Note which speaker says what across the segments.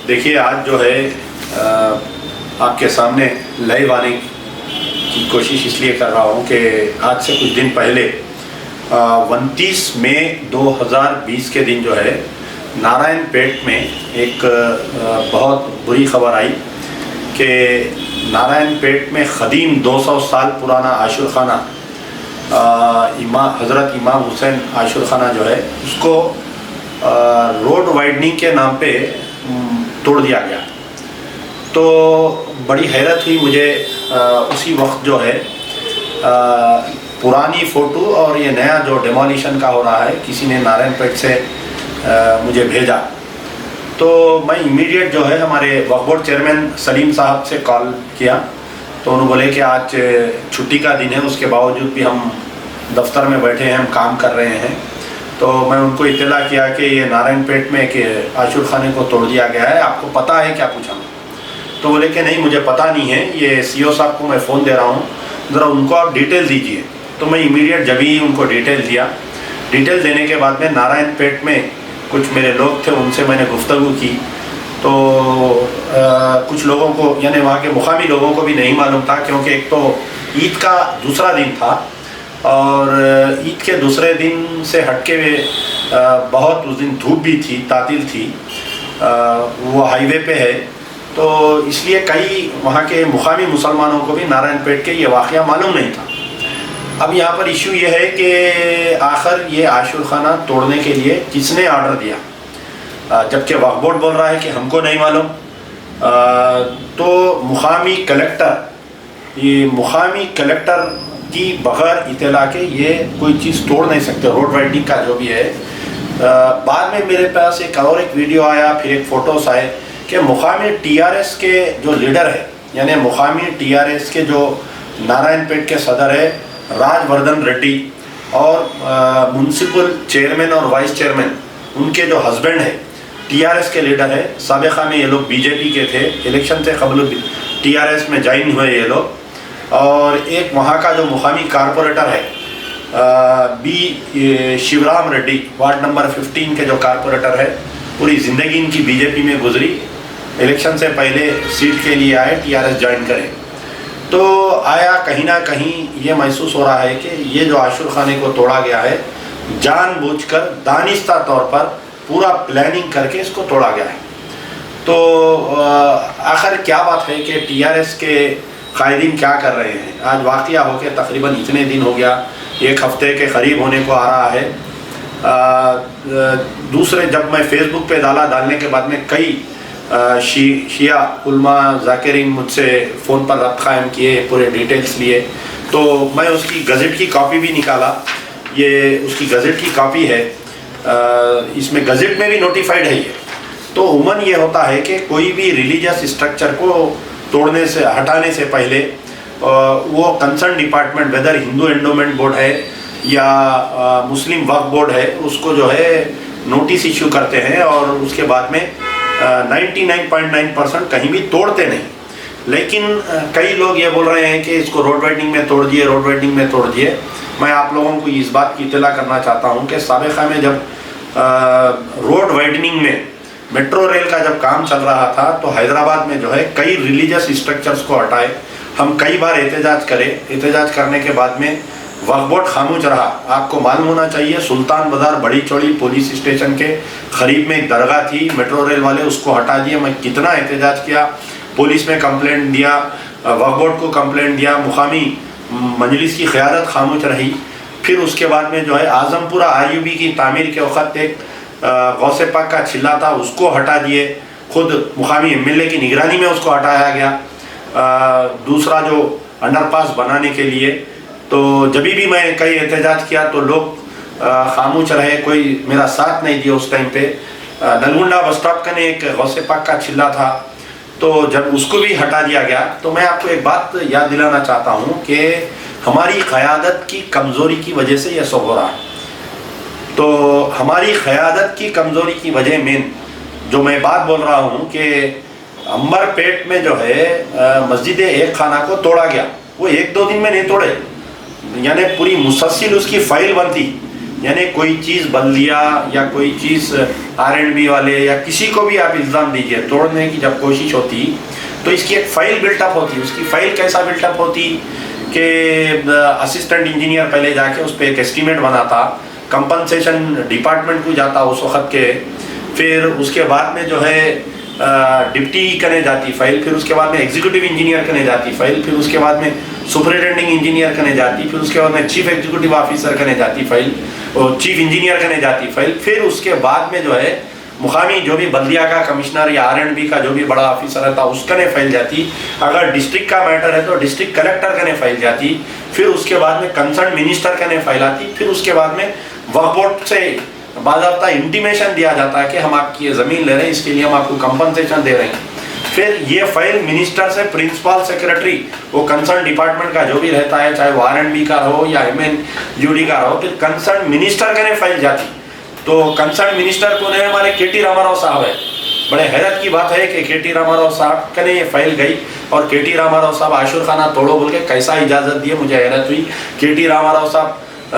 Speaker 1: دیکھیے آج جو ہے آپ کے سامنے لائیو آنے کی کوشش اس لیے کر رہا ہوں کہ آج سے کچھ دن پہلے 29 مئی 2020 کے دن جو ہے نارائن پیٹ میں ایک بہت بری خبر آئی کہ نارائن پیٹ میں قدیم 200 سال پرانا عاشور خانہ حضرت امام حسین عاشور خانہ جو ہے اس کو روڈ وائڈننگ کے نام پہ توڑ دیا گیا. تو بڑی حیرت ہوئی مجھے اسی وقت جو ہے پرانی فوٹو اور یہ نیا جو ڈیمولیشن کا ہو رہا ہے کسی نے نارائن پیٹ سے مجھے بھیجا. تو میں امیڈیٹ جو ہے ہمارے وقف بورڈ چیئرمین سلیم صاحب سے کال کیا تو انہوں بولے کہ آج چھٹی کا دن ہے، اس کے باوجود بھی ہم دفتر میں بیٹھے ہیں، ہم کام کر رہے ہیں. تو میں ان کو اطلاع کیا کہ یہ نارائن پیٹ میں کہ عاشور خانے کو توڑ دیا گیا ہے، آپ کو پتہ ہے کیا؟ پوچھا. تو بولے کہ نہیں مجھے پتہ نہیں ہے، یہ سی او صاحب کو میں فون دے رہا ہوں، ذرا ان کو آپ ڈیٹیل دیجئے. تو میں امیڈیٹ جب ہی ان کو ڈیٹیل دیا، ڈیٹیل دینے کے بعد میں نارائن پیٹ میں کچھ میرے لوگ تھے ان سے میں نے گفتگو کی. تو کچھ لوگوں کو یعنی وہاں کے مقامی لوگوں کو بھی نہیں معلوم تھا، کیونکہ ایک تو عید کا دوسرا دن تھا اور عید کے دوسرے دن سے ہٹ کے بہت اس دن دھوپ بھی تھی، تعطیل تھی، وہ ہائی وے پہ ہے. تو اس لیے کئی وہاں کے مقامی مسلمانوں کو بھی نارائن پیٹ کے یہ واقعہ معلوم نہیں تھا. اب یہاں پر ایشو یہ ہے کہ آخر یہ عاشور خانہ توڑنے کے لیے کس نے آرڈر دیا، جبکہ وقف بورڈ بول رہا ہے کہ ہم کو نہیں معلوم. تو مقامی کلیکٹر کی بغیر اطلاع کے یہ کوئی چیز توڑ نہیں سکتے، روڈ وائڈنگ کا جو بھی ہے. بعد میں میرے پاس ایک ویڈیو آیا، پھر ایک فوٹوز آئے کہ مقامی ٹی آر ایس کے جو لیڈر ہے، یعنی مقامی ٹی آر ایس کے جو نارائن پیٹ کے صدر ہے راج وردھن ریڈی اور میونسپل چیئرمین اور وائس چیئرمین ان کے جو ہسبینڈ ہے ٹی آر ایس کے لیڈر ہے. سابقہ میں یہ لوگ بی جے پی کے تھے، الیکشن سے قبل ٹی آر ایس میں جوائن ہوئے یہ لوگ. اور ایک وہاں کا جو مقامی کارپوریٹر ہے be Shivaram ready, ward number 15 کے جو کارپوریٹر ہے، پوری زندگی ان کی بی جے پی میں گزری، الیکشن سے پہلے سیٹ کے لیے آئے ٹی آر ایس جوائن کرے. تو آیا کہیں نہ کہیں یہ محسوس ہو رہا ہے کہ یہ جو عاشور خانے کو توڑا گیا ہے جان بوجھ کر دانستہ طور پر پورا پلاننگ کر کے اس کو توڑا گیا ہے. تو آخر کیا بات ہے کہ ٹی آر ایس کے قائدین کیا کر رہے ہیں؟ آج واقعہ ہو کے تقریباً اتنے دن ہو گیا، ایک ہفتے کے قریب ہونے کو آ رہا ہے. دوسرے جب میں فیس بک پہ ڈالنے کے بعد میں کئی شیعہ علماء ذاکرین مجھ سے فون پر رابطہ قائم کیے، پورے ڈیٹیلز لیے. تو میں اس کی گزٹ کی کاپی بھی نکالا، یہ اس کی گزٹ کی کاپی ہے، اس میں گزٹ میں بھی نوٹیفائڈ ہے یہ. تو عموماً یہ ہوتا ہے کہ کوئی بھی ریلیجیس اسٹرکچر کو توڑنے سے ہٹانے سے پہلے وہ کنسرن ڈپارٹمنٹ ویدر ہندو انڈومنٹ بورڈ ہے یا مسلم وقف بورڈ ہے اس کو جو ہے نوٹس ایشو کرتے ہیں اور اس کے بعد میں 99.9% کہیں بھی توڑتے نہیں. لیکن کئی لوگ یہ بول رہے ہیں کہ اس کو روڈ وائڈنگ میں توڑ دیے، روڈ وائڈنگ میں توڑ دیے. میں آپ لوگوں کو اس بات کی اطلاع کرنا چاہتا ہوں کہ سابقہ میں جب روڈ وائڈننگ میں میٹرو ریل کا جب کام چل رہا تھا تو حیدرآباد میں جو ہے کئی ریلیجیس اسٹرکچرز کو ہٹائے. ہم کئی بار احتجاج کرنے کے بعد میں وقف بورڈ خاموش رہا. آپ کو معلوم ہونا چاہیے سلطان بازار بڑی چوڑی پولیس اسٹیشن کے قریب میں ایک درگاہ تھی، میٹرو ریل والے اس کو ہٹا دیے. میں کتنا احتجاج کیا، پولیس میں کمپلینٹ دیا، وقف بورڈ کو کمپلینٹ دیا، مقامی مجلس کی قیادت خاموش رہی. پھر اس کے بعد میں جو ہے اعظم پورہ RUB کی تعمیر کے وقت ایک غوث پاک کا چلا تھا اس کو ہٹا دیے، خود مقامی MLA کی نگرانی میں اس کو ہٹایا گیا. دوسرا جو انڈر پاس بنانے کے لیے تو جبھی بھی میں کئی احتجاج کیا تو لوگ خاموش رہے، کوئی میرا ساتھ نہیں دیا. اس ٹائم پہ نلگنڈا بس اسٹاپ کا ایک غوث پاک کا چلا تھا تو جب اس کو بھی ہٹا دیا گیا. تو میں آپ کو ایک بات یاد دلانا چاہتا ہوں کہ ہماری قیادت کی کمزوری کی وجہ سے یہ سب ہو رہا ہے. تو ہماری قیادت کی کمزوری کی وجہ میں جو میں بات بول رہا ہوں کہ امبر پیٹ میں جو ہے مسجد ایک خانہ کو توڑا گیا، وہ 1-2 دن میں نہیں توڑے، یعنی پوری مسلسل اس کی فائل بنتی یعنی کوئی چیز بلدیہ یا کوئی چیز R&B والے یا کسی کو بھی آپ الزام دیجئے، توڑنے کی جب کوشش ہوتی تو اس کی ایک فائل بلٹ اپ ہوتی. اس کی فائل کیسا بلٹ اپ ہوتی کہ اسسٹنٹ انجینئر پہلے جا کے اس پہ ایک اسٹیمیٹ بناتا، کمپنسیشن ڈپارٹمنٹ کو جاتا اس وقت کے، پھر اس کے بعد میں جو ہے ڈپٹی کرنے جاتی فائل، پھر اس کے بعد میں ایگزیکٹو انجینئر کرنے جاتی فائل، پھر اس کے بعد میں سپرنٹینڈنگ انجینئر کرنے جاتی، پھر اس کے بعد میں چیف ایگزیکٹو آفیسر کرنے جاتی فائل، اور چیف انجینئر کرنے جاتی فائل، پھر اس کے بعد میں جو ہے مقامی جو بھی بلدیہ کا کمشنر یا R&B کا جو بھی بڑا آفیسر رہتا اس کا نے فائل جاتی. اگر ڈسٹرکٹ کا میٹر ہے تو ڈسٹرکٹ کلیکٹر کا نے فائل جاتی، پھر اس کے بعد میں کنسرن منسٹر کا نے فائل آتی، پھر اس کے بعد میں وقف بورڈ سے باضابطہ انٹیمیشن دیا جاتا ہے کہ ہم آپ کی یہ زمین لے رہے ہیں، اس کے لیے ہم آپ کو کمپنسیشن دے رہے ہیں. پھر یہ فائل منسٹر سے پرنسپل سیکرٹری وہ کنسرن ڈپارٹمنٹ کا جو بھی رہتا ہے، چاہے وہ R&B کا رہو یا MNUD کا رہو، پھر کنسرن منسٹر کا نے فائل جاتی. تو کنسرن منسٹر کون ہے؟ ہمارے KT راما راؤ صاحب ہے. بڑے حیرت کی بات ہے کہ KT راما راؤ صاحب کا نے یہ فائل گئی، اور KT راما راؤ صاحب عاشور خانہ توڑو بول کے کیسا اجازت دیے، مجھے حیرت ہوئی. KT راما راؤ صاحب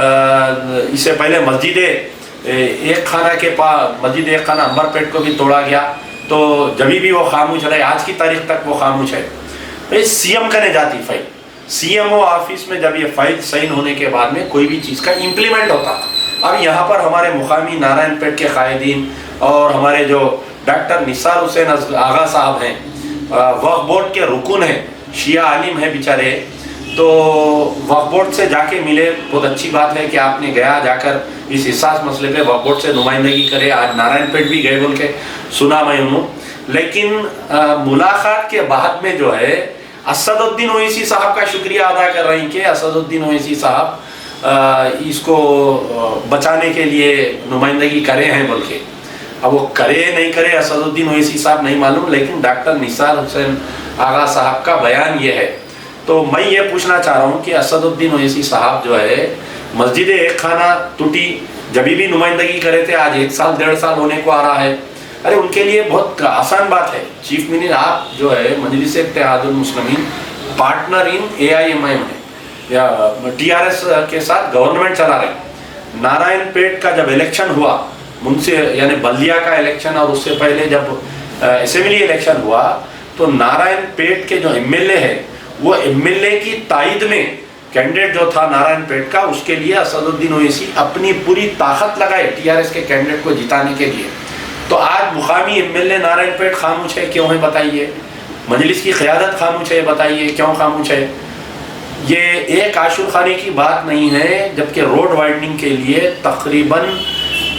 Speaker 1: اس سے پہلے مسجد ایک خانہ امبر پیٹ کو بھی توڑا گیا، تو جبھی بھی وہ خاموش رہے، آج کی تاریخ تک وہ خاموش ہے. CM کرنے جاتی فائل، CMO آفس میں جب یہ فائل سائن ہونے کے بعد میں کوئی بھی چیز کا امپلیمنٹ ہوتا. اب یہاں پر ہمارے مقامی نارائن پیٹ کے قائدین اور ہمارے جو ڈاکٹر نثار حسین آغا صاحب ہیں، وقف بورڈ کے رکن ہیں، شیعہ عالم ہیں بیچارے، تو وقف بورڈ سے جا کے ملے. بہت اچھی بات ہے کہ آپ نے گیا جا کر اس حساس مسئلے پہ وقف بورڈ سے نمائندگی کرے. آج نارائن پیٹ بھی گئے بول کے سنا میں انہوں. لیکن ملاقات کے بعد میں جو ہے اسد الدین اویسی صاحب کا شکریہ ادا کر رہے ہیں کہ اسد الدین اویسی صاحب اس کو بچانے کے لیے نمائندگی کرے ہیں بول کے. اب وہ کرے نہیں کرے اسد الدین اویسی صاحب نہیں معلوم، لیکن ڈاکٹر نثار حسین آغا صاحب کا بیان یہ ہے. تو میں یہ پوچھنا چاہ رہا ہوں کہ اسد الدین اویسی صاحب جو ہے مسجد ایک خانہ ٹوٹی جبھی بھی نمائندگی کرے تھے، آج 1 سال 1.5 سال ہونے کو آ رہا ہے. ارے ان کے لیے بہت آسان بات ہے. چیف منسٹر آپ جو ہے مجلس اتحاد المسلمین پارٹنر ان AIMIM ہے یا TRS کے ساتھ گورنمنٹ چلا رہے. نارائن پیٹ کا جب الیکشن ہوا یعنی بلدیہ کا الیکشن، اور اس سے پہلے جب اسمبلی الیکشن ہوا، تو نارائن پیٹ کے جو MLA ہے وہ MLA کی تائید میں کینڈیڈیٹ جو تھا نارائن پیٹ کا، اس کے لیے اسد الدین اویسی اپنی پوری طاقت لگائے TRS کے کینڈیڈیٹ کو جتانے کے لیے. تو آج مقامی MLA نارائن پیٹ خاموش ہے، کیوں ہے بتائیے؟ مجلس کی قیادت خاموش ہے، بتائیے کیوں خاموش ہے؟ یہ ایک عاشور خانے کی بات نہیں ہے، جبکہ روڈ وائڈنگ کے لیے تقریباً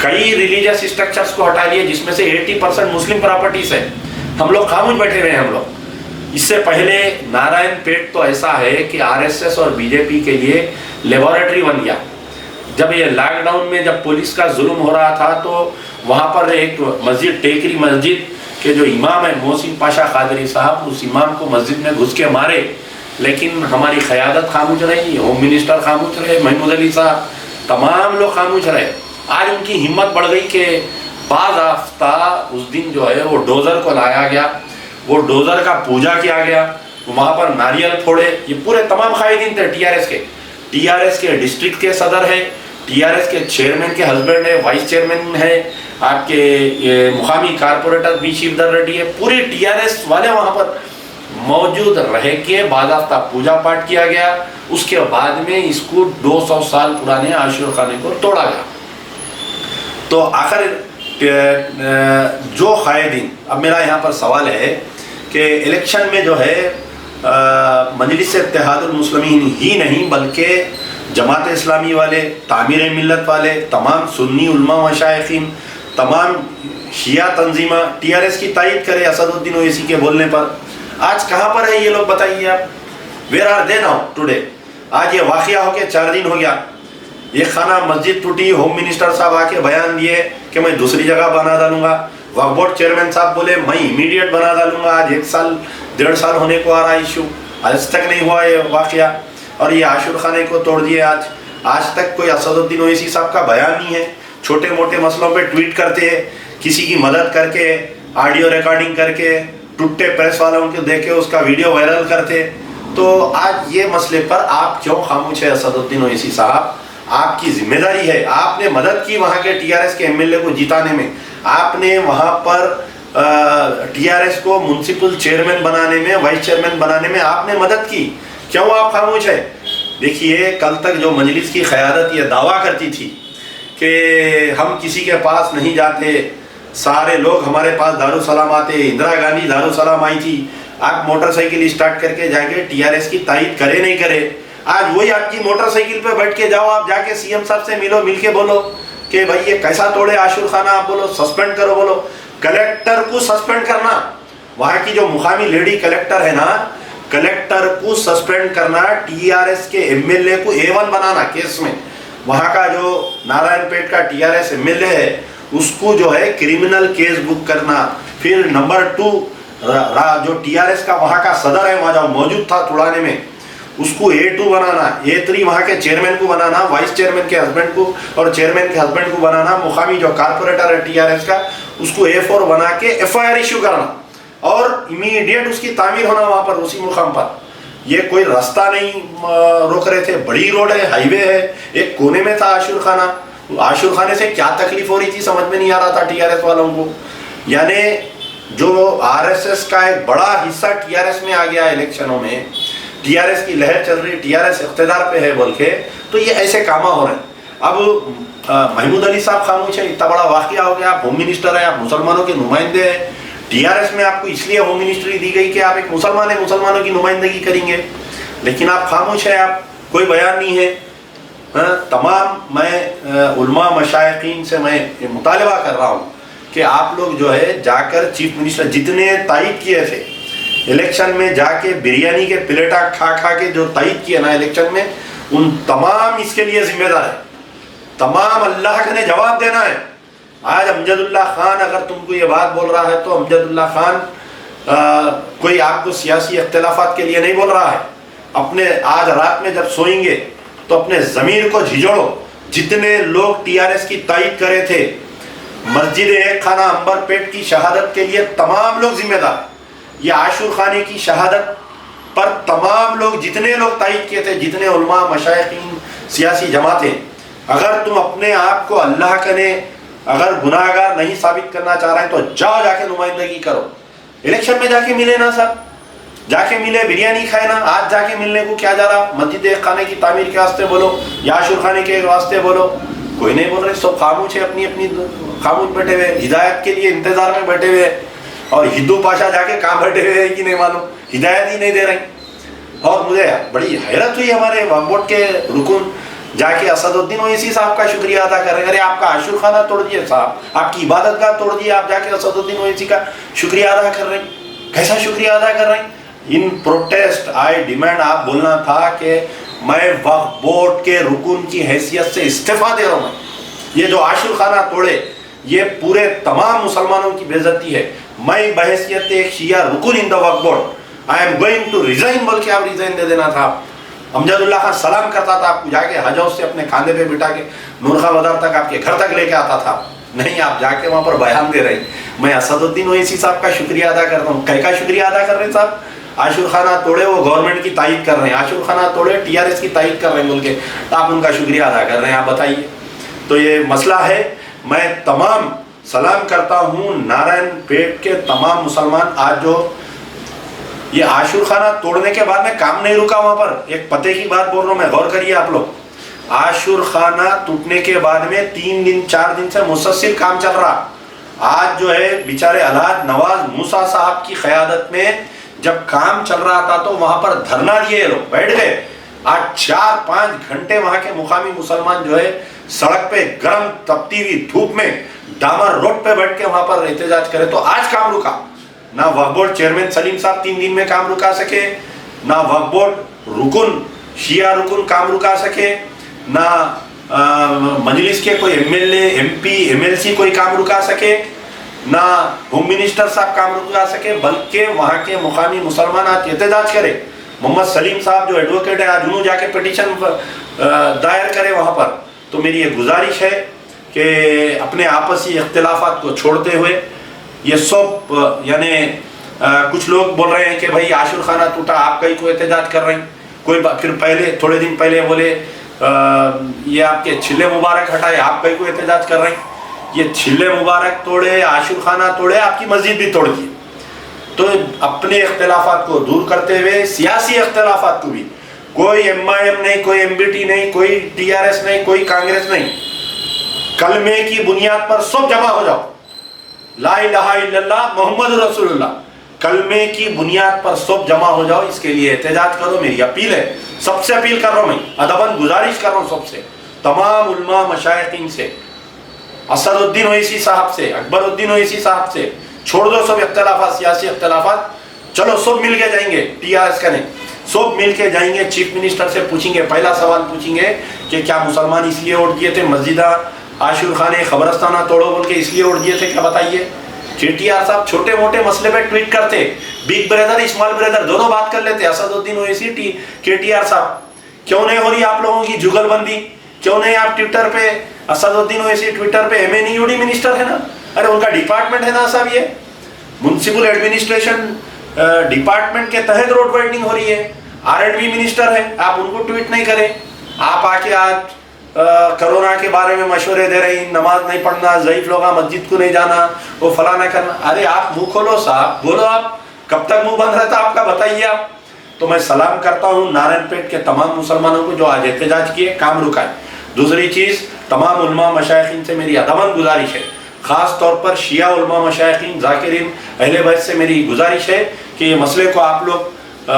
Speaker 1: کئی ریلیجیس اسٹرکچرز کو ہٹا لیے، جس میں سے 80% مسلم پراپرٹیز ہے. ہم لوگ خاموش بیٹھے رہے ہیں. ہم لوگ اس سے پہلے نارائن پیٹ تو ایسا ہے کہ RSS اور BJP کے لیے لیبارٹری بن گیا. جب یہ لاک ڈاؤن میں جب پولیس کا ظلم ہو رہا تھا تو وہاں پر ایک مسجد ٹیکری مسجد کے جو امام ہے محسن پاشا قادری صاحب، اس امام کو مسجد میں گھس کے مارے. لیکن ہماری قیادت خاموش رہی، ہوم منسٹر خاموش رہے، محمود علی صاحب، تمام لوگ خاموش رہے. آج ان کی ہمت بڑھ گئی کہ باضابطہ اس دن جو ہے وہ ڈوزر کو لایا گیا، وہ ڈوزر کا پوجا کیا گیا، وہاں پر ناریل پھوڑے. یہ پورے تمام قائدین تھے TRS کے ڈسٹرکٹ کے صدر ہے، TRS کے چیئرمین کے ہسبینڈ ہے، وائس چیئرمین ہے، آپ کے مقامی کارپوریٹر بی شیودر ریڈی ہے. پورے TRS والے وہاں پر موجود رہ کے باضابطہ پوجا پاٹ کیا گیا. اس کے بعد میں اس کو 200 سال پرانے عاشور خانے کو توڑا گیا. تو آخر جو قائدین، اب میرا یہاں پر سوال ہے کہ الیکشن میں جو ہے مجلس اتحاد المسلمین ہی نہیں بلکہ جماعت اسلامی والے، تعمیر ملت والے، تمام سنی علماء و مشائخین، تمام شیعہ تنظیمہ TRS کی تائید کرے اسد الدین اویسی کے بولنے پر. آج کہاں پر ہے یہ لوگ بتائیے آپ؟ Where are they now today? آج یہ واقعہ ہو کے 4 دن ہو گیا. یہ خانہ مسجد ٹوٹی، ہوم منسٹر صاحب آ کے بیان دیے کہ میں دوسری جگہ بنا ڈالوں گا. وقف بورڈ چیئرمین صاحب بولے میں امیڈیٹ بنا ڈالوں گا. آج 1 سال 1.5 سال ہونے کو آ رہا ایشو، آج تک نہیں ہوا یہ واقعہ. اور یہ عاشور خانے کو توڑ دیے. آج تک کوئی اسد الدین اویسی صاحب کا بیان نہیں ہے. چھوٹے موٹے مسئلوں پہ ٹویٹ کرتے، کسی کی مدد کر کے، آڈیو ریکارڈنگ کر کے، ٹوٹے پریس والوں کو دے کے اس کا ویڈیو وائرل کرتے. تو آج یہ مسئلے پر آپ کیوں خاموش ہے اسد الدین اویسی صاحب؟ آپ کی ذمہ داری ہے. آپ نے مدد کی وہاں کے ٹی آر ایس کے ایم ایل اے کو جتانے میں, آپ نے وہاں پر ٹی آر ایس کو میونسپل چیئرمین بنانے میں, وائس چیئرمین بنانے میں آپ نے مدد کی, کیوں آپ خاموش ہے؟ دیکھیے کل تک جو مجلس کی قیادت یہ دعویٰ کرتی تھی کہ ہم کسی کے پاس نہیں جاتے, سارے لوگ ہمارے پاس دارالسلام آتے, اندرا گاندھی دارالسلام آئی تھی, آپ موٹر سائیکل اسٹارٹ کر کے جا کے ٹی آر ایس کی تائید کرے نہیں کرے, آج وہی آپ کی موٹر سائیکل پہ بیٹھ کے جاؤ, آپ جا کے سی ایم صاحب سے ملو, مل کے بولو کہ بھائی یہ کیسا توڑے عاشور خانہ, آپ بولو سسپینڈ کرو, بولو کلیکٹر کو سسپینڈ کرنا, وہاں کی جو مقامی لیڈی کلیکٹر ہے نا, کلیکٹر کو سسپینڈ کرنا, ٹی آر ایس کے ایم ایل اے کو A1 بنانا کیس میں, وہاں کا جو نارائن پیٹ کا T R S M L A ہے اس کو جو ہے کرمنل کیس بک کرنا. پھر نمبر 2 جو ٹی آر ایس کا وہاں کا صدر ہے, وہاں جو موجود تھا توڑانے میں, اس کو A2 بنانا, A3 وہاں کے چیئرمین کو بنانا, وائس چیئرمین کے ہسبینڈ کو اور چیئرمین کے ہسبینڈ کو بنانا, مقامی جو کارپوریٹر ہے ٹی آر ایس کا اس کو A4 بنا کے FIR ایشو کرنا, اور امیڈیٹ اس کی تعمیر ہونا وہاں پر اسی مقام پر. یہ کوئی راستہ نہیں روک رہے تھے, بڑی روڈ ہے, ہائی وے ہے, ایک کونے میں تھا عاشور خانہ. عاشور خانے سے کیا تکلیف ہو رہی تھی سمجھ میں نہیں آ رہا تھا ٹی آر ایس والوں کو. یعنی جو آر ایس ایس کا ایک بڑا حصہ ٹی آر ایس میں آ گیا الیکشنوں میں, ٹی آر ایس کی لہر چل رہی, ٹی آر ایس اقتدار پہ ہے بول کے, تو یہ ایسے کامہ ہو رہے ہیں. اب محمود علی صاحب خاموش ہے, اتنا بڑا واقعہ ہو گیا, آپ ہوم منسٹر ہیں, آپ مسلمانوں کے نمائندے ہیں, ٹی آر ایس میں آپ کو اس لیے ہوم منسٹری دی گئی کہ آپ ایک مسلمان ہیں, مسلمانوں کی نمائندگی کریں گے, لیکن آپ خاموش ہیں, آپ کوئی بیان نہیں ہے. تمام میں علماء مشائقین سے میں مطالبہ کر رہا ہوں کہ آپ لوگ جو ہے جا کر چیف منسٹر جتنے تائید کیے تھے الیکشن میں, جا کے بریانی کے پلیٹا کھا کھا کے جو تائید کیے نا الیکشن میں, ان تمام اس کے لیے ذمہ دار ہے, تمام اللہ کا نے جواب دینا ہے. آج امجد اللہ خان اگر تم کو یہ بات بول رہا ہے تو امجد اللہ خان کوئی آپ کو سیاسی اختلافات کے لیے نہیں بول رہا ہے. اپنے آج رات میں جب سوئیں گے تو اپنے ضمیر کو جھجھوڑو, جتنے لوگ ٹی آر ایس کی تائید کرے تھے, مسجد ایک خانہ عنبر پیٹ کی شہادت کے لیے تمام لوگ ذمہ دار, یہ عاشور خانے کی شہادت پر تمام لوگ جتنے لوگ تائید کیے تھے, جتنے علماء مشائقین سیاسی جماعتیں, اگر تم اپنے آپ کو اللہ کا نے اگر گناہ گار نہیں ثابت کرنا چاہ رہے ہیں تو جاؤ جا کے نمائندگی کرو, الیکشن میں جا کے ملے نا صاحب, جا کے ملے, بریانی کھائے نا. آج جا کے ملنے کو کیا جا رہا, مسجد ایک خانے کی تعمیر کے واسطے بولو یا عاشور خانے کے واسطے بولو, کوئی نہیں بول رہے, سب خاموش ہے, اپنی اپنی خاموش بیٹھے ہوئے, ہدایت کے لیے انتظار میں بیٹھے ہوئے. اور ہندو پاشا جا کے کہاں بیٹھے ہوئے کہ نہیں معلوم, ہدایت ہی نہیں دے رہے. اور مجھے بڑی حیرت ہوئی, ہمارے وقف بورڈ کے رکن جا کے اسد الدین اویسی صاحب کا شکریہ ادا کر رہے ہیں. ارے آپ کا عاشور خانہ توڑ دیے صاحب, آپ کی عبادت گاہ توڑ دیے, آپ جا کے اسد الدین اویسی کا شکریہ ادا کر رہے ہیں. کیسا شکریہ ادا کر رہے ہیں؟ ان پروٹیسٹ آئی ڈیمانڈ, آپ بولنا تھا کہ میں وقف بورڈ کے رکن کی حیثیت سے استعفیٰ دے رہا ہوں. یہ جو عاشور خانہ توڑے یہ پورے تمام مسلمانوں کی بے عزتی ہے. میں بحیثیت ایک شیعہ رکن in the Waqf board I am going to resign بول کے آپ ریزائن دے دینا تھا. امجد اللہ خان سلام کرتا تھا آپ کو, جا کے حج ہاؤس سے اپنے کاندھے پہ بٹھا کے نورخا بازار تک آپ کے گھر تک لے کے آتا تھا. نہیں, آپ جا کے وہاں پر بیان دے رہے ہیں. میں اسد الدین اویسی صاحب کا شکریہ ادا کرتا ہوں. کئی کا شکریہ ادا کر رہے ہیں صاحب؟ عاشور خانہ توڑے وہ گورنمنٹ کی تائید کر رہے ہیں, عاشور خانہ توڑے ٹی آر ایس کی تائید کر رہے ہیں بول کے آپ ان کا شکریہ ادا کر رہے ہیں. آپ بتائیے. تو یہ مسئلہ ہے. میں تمام سلام کرتا ہوں نارائن پیٹ کے تمام مسلمان. آج جو یہ عاشور خانہ توڑنے کے بعد میں کام نہیں رکا وہاں پر, ایک پتے کی بات بول رہا ہوں میں, غور کریے آپ لوگ. عاشور خانہ ٹوٹنے کے بعد میں 3 دن 4 دن سے مسلسل کام چل رہا. آج جو ہے بیچارے الحاج نواز موسیٰ صاحب کی قیادت میں جب کام چل رہا تھا تو وہاں پر دھرنا دیے لوگ, بیٹھ گئے. آج 4-5 گھنٹے وہاں کے مقامی مسلمان جو ہے سڑک پہ گرم تپتی ہوئی دھوپ میں ڈامر روڈ پہ بیٹھ کے وہاں پر احتجاج کرے. تو آج کام رکا. نہ وقف بورڈ چیئرمین سلیم صاحب 3 دن میں کام رکا سکے, نہ وقف بورڈ رکن شیعہ رکن کام رکا سکے, نہ مجلس کے کوئی M L A M P M L C کوئی کام رکا سکے, نہ ہوم منسٹر صاحب کام رکا سکے, بلکہ وہاں کے مقامی مسلمان آج احتجاج کرے. محمد سلیم صاحب جو ایڈوکیٹ ہے آج انہوں جا کے پیٹیشن دائر کرے وہاں پر. تو میری یہ گزارش ہے کہ اپنے آپسی اختلافات کو چھوڑتے ہوئے یہ سب یعنی کچھ لوگ بول رہے ہیں کہ بھائی عاشور خانہ ٹوٹا, آپ کئی کو احتجاج کر رہے ہیں. کوئی پھر پہلے تھوڑے دن پہلے بولے یہ آپ کے چھلے مبارک ہٹائے، آپ کئی کو احتجاج کر رہے ہیں، یہ چھلے مبارک توڑے، عاشور خانہ توڑے، آپ کی مسجد بھی توڑ دی. تو اپنے اختلافات کو دور کرتے ہوئے سیاسی اختلافات کو بھی، کوئی ایم آئی ایم نہیں، کوئی ایم بی ٹی نہیں، کوئی ٹی آر ایس نہیں، کوئی کانگریس نہیں، کلمے کی بنیاد پر سب جمع ہو جاؤ، لا الہ الا اللہ محمد رسول اللہ، کلمے کی بنیاد پر سب جمع ہو جاؤ، اس کے لیے احتجاج کرو. میری اپیل ہے، سب سے اپیل کر رہا ہوں، میں ادباً گزارش کر رہا ہوں سب سے، تمام علماء مشائخین سے، اسد الدین اویسی صاحب سے، اکبر الدین اویسی صاحب سے، چھوڑ دو سب اختلافات، سیاسی اختلافات، چلو سب مل کے جائیں گے، ٹی آر ایس کا نہیں، سب مل کے جائیں گے، چیف منسٹر سے پوچھیں گے، پہلا سوال پوچھیں گے کہ کیا مسلمان اس لیے ووٹ دیے تھے مسجدہ عاشور خانے قبرستانہ توڑو بول کے، اس لیے ووٹ دیے تھے؟ کیا بتائیے. کے ٹی آر صاحب چھوٹے موٹے مسئلے پہ ٹویٹ کرتے، بگ بردر اسمال بردر دونوں بات کر لیتے، اسد الدین اویسی کے ٹی آر صاحب. کیوں نہیں ہو رہی آپ لوگوں کی جگل بندی؟ کیوں نہیں آپ ٹویٹر پہ، اسد الدین اویسی ٹویٹر پہ، M N E D minister ہے نا، ارے ان کا ڈپارٹمنٹ ہے نا صاحب، یہ میونسپل ایڈمنسٹریشن ڈپارٹمنٹ کے تحت روڈ وائڈنگ ہو رہی ہے، آر اینڈ بی منسٹر ہے، آپ ان کو ٹویٹ نہیں کریں. آپ آ کے آج کرونا کے بارے میں مشورے دے رہی، نماز نہیں پڑھنا، ضعیف لوگ مسجد کو نہیں جانا، وہ فلاں نہ کرنا. ارے آپ منہ کھولو صاحب، بولو، آپ کب تک منہ بند رہتا آپ کا، بتائیے آپ. تو میں سلام کرتا ہوں نارائن پیٹ کے تمام مسلمانوں کو جو آج احتجاج کیے، کام رکائے. دوسری چیز، تمام علماء مشائخین سے میری ادباً گزارش ہے، خاص طور پر شیعہ علماء مشائخین ذاکرین اہل بیت سے میری گزارش ہے کہ یہ مسئلے کو آپ لوگ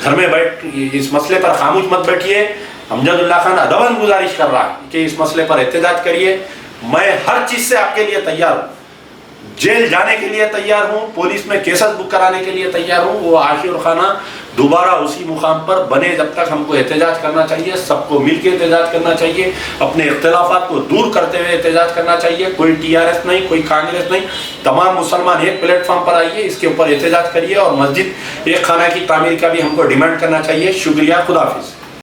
Speaker 1: گھر میں بیٹھ اس مسئلے پر خاموش مت بیٹھیے. امجد اللہ خان ادباً گزارش کر رہا ہے کہ اس مسئلے پر احتجاج کریے. میں ہر چیز سے آپ کے لیے تیار ہوں، جیل جانے کے لیے تیار ہوں، پولیس میں کیسز بک کرانے کے لیے تیار ہوں. وہ عاشور خانہ دوبارہ اسی مقام پر بنے جب تک ہم کو احتجاج کرنا چاہیے، سب کو مل کے احتجاج کرنا چاہیے، اپنے اختلافات کو دور کرتے ہوئے احتجاج کرنا چاہیے. کوئی ٹی آر ایس نہیں، کوئی کانگریس نہیں، تمام مسلمان ایک پلیٹ فارم پر آئیے، اس کے اوپر احتجاج کریے، اور مسجد ایک خانہ کی تعمیر کا بھی ہم کو ڈیمانڈ کرنا چاہیے. شکریہ، خدا حافظ.